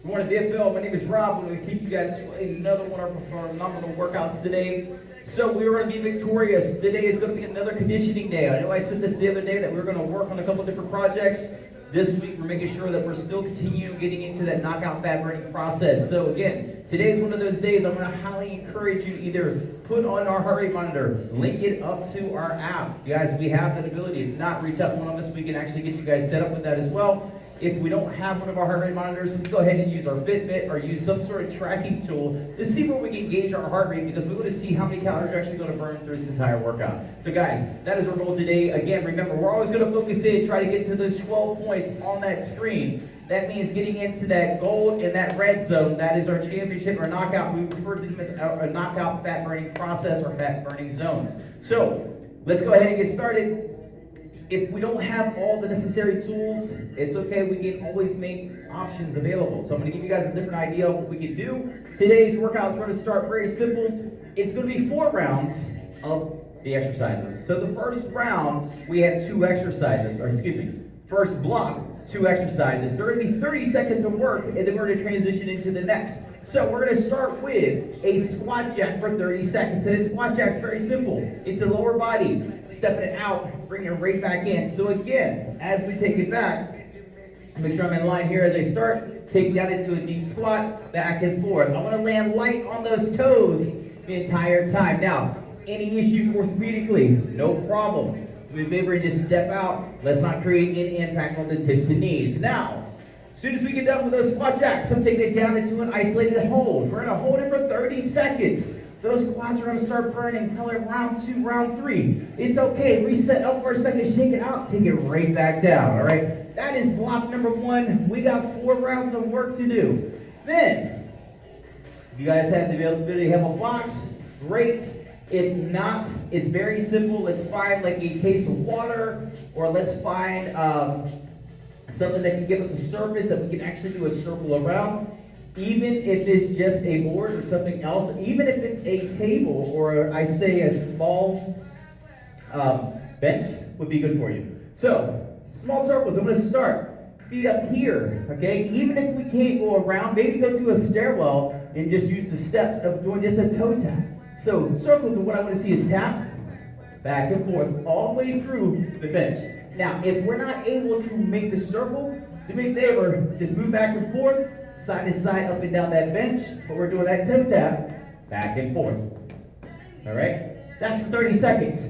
Good morning, BFL. My name is Rob. I'm going to take you guys to another one of our phenomenal workouts today. So we are going to be victorious. Today is going to be another conditioning day. I know I said this the other day that we were going to work on a couple different projects. This week we're making sure that we're still continuing getting into that knockout fat burning process. So again, today is one of those days I'm going to highly encourage you to either put on our heart rate monitor, link it up to our app. You guys, we have that ability. If not, reach out to one of us. We can actually get you guys set up with that as well. If we don't have one of our heart rate monitors, let's go ahead and use our Fitbit or use some sort of tracking tool to see where we can gauge our heart rate, because we want to see how many calories you're actually going to burn through this entire workout. So guys, that is our goal today. Again, remember, we're always going to focus in, try to get to those 12 points on that screen. That means getting into that gold and that red zone. That is our championship or knockout. We refer to them as a knockout fat burning process or fat burning zones. So let's go ahead and get started. If we don't have all the necessary tools, it's okay. We can always make options available. So I'm going to give you guys a different idea of what we can do. Today's workout is going to start very simple. It's going to be 4 rounds of the exercises. So the first round, we have 2 exercises, or excuse me, first block, 2 exercises. They're going to be 30 seconds of work, and then we're going to transition into the next. So we're going to start with a squat jack for 30 seconds. And a squat jack is very simple. It's a lower body, stepping it out, bringing it right back in. So again, as we take it back, make sure I'm in line here as I start, take down into a deep squat, back and forth. I want to land light on those toes the entire time. Now, any issues orthopedically, no problem. We favor just step out. Let's not create any impact on the hips and knees. Now, as soon as we get done with those squat jacks, I'm taking it down into an isolated hold. We're going to hold it for 30 seconds. Those squats are going to start burning color round 2, round 3. It's okay. Reset up for a second, shake it out, take it right back down. All right. That is block number 1. We got 4 rounds of work to do. Then, if you guys have the availability to have a box, great. If not, it's very simple. Let's find like a case of water, or let's find something that can give us a surface that we can actually do a circle around. Even if it's just a board or something else, even if it's a table or I say a small bench would be good for you. So, small circles, I'm going to start. Feet up here, okay? Even if we can't go around, maybe go to a stairwell and just use the steps of doing just a toe tap. So, circles are what I want to see is tap, back and forth, all the way through the bench. Now, if we're not able to make the circle, do me a favor, just move back and forth, side to side, up and down that bench, but we're doing that toe tap, back and forth. All right? That's for 30 seconds.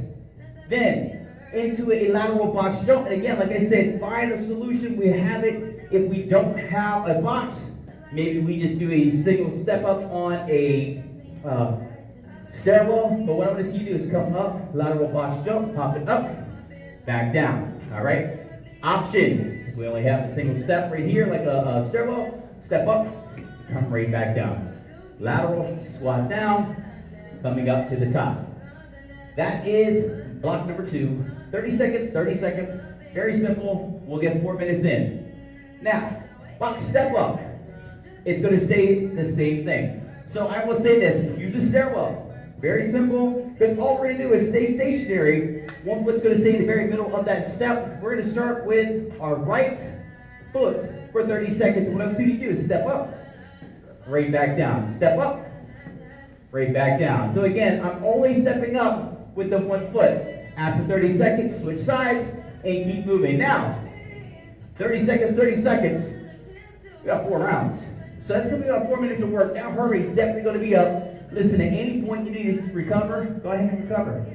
Then, into a lateral box jump. And again, like I said, find a solution. We have it. If we don't have a box, maybe we just do a single step up on a stairwell. But what I want to see you do is come up, lateral box jump, pop it up, back down. All right? Option. We only have a single step right here, like a stairwell. Step up, come right back down. Lateral, squat down, coming up to the top. That is block number 2. 30 seconds, 30 seconds. Very simple. We'll get 4 minutes in. Now, box step up. It's going to stay the same thing. So I will say this, use a stairwell. Very simple, because all we're going to do is stay stationary. One foot's going to stay in the very middle of that step. We're going to start with our right foot for 30 seconds. And what I'm seeing you do is step up, right back down. Step up, right back down. So again, I'm only stepping up with the 1 foot. After 30 seconds, switch sides and keep moving. Now, 30 seconds, 30 seconds. We got 4 rounds. So that's going to be about 4 minutes of work. Now, heart rate's definitely going to be up. Listen, at any point you need to recover, go ahead and recover.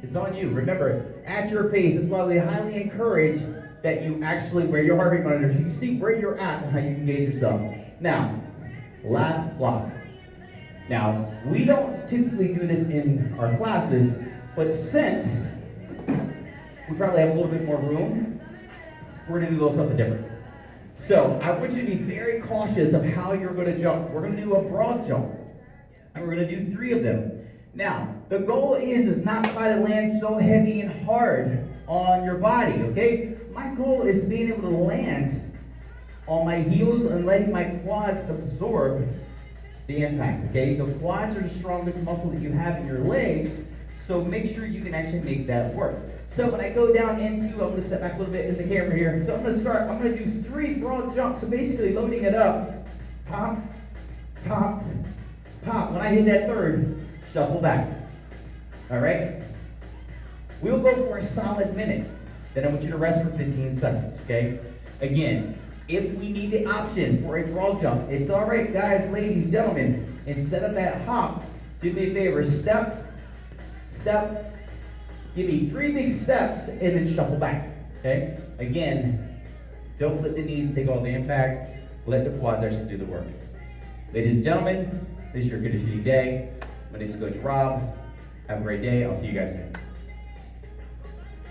It's on you. Remember, at your pace. That's why we highly encourage that you actually wear your heart rate monitor so you can see where you're at and how you can gauge yourself. Now, last block. Now, we don't typically do this in our classes, but since we probably have a little bit more room, we're going to do a little something different. So, I want you to be very cautious of how you're going to jump. We're going to do a broad jump, and we're going to do 3 of them. Now, the goal is not try to land so heavy and hard on your body, okay? My goal is being able to land on my heels and letting my quads absorb the impact, okay? The quads are the strongest muscle that you have in your legs, so make sure you can actually make that work. So when I go down into, I'm going to step back a little bit in the camera here. So I'm going to do 3 broad jumps, so basically loading it up pop, pop, pop. When I hit that third, shuffle back. All right? We'll go for a solid minute. Then I want you to rest for 15 seconds, okay? Again, if we need the option for a crawl jump, it's all right, guys, ladies, gentlemen. Instead of that hop, do me a favor, step, step, give me 3 big steps, and then shuffle back, okay? Again, don't let the knees take all the impact. Let the quads actually do the work. Ladies and gentlemen, this is your conditioning day. My name is Coach Rob. Have a great day. I'll see you guys soon.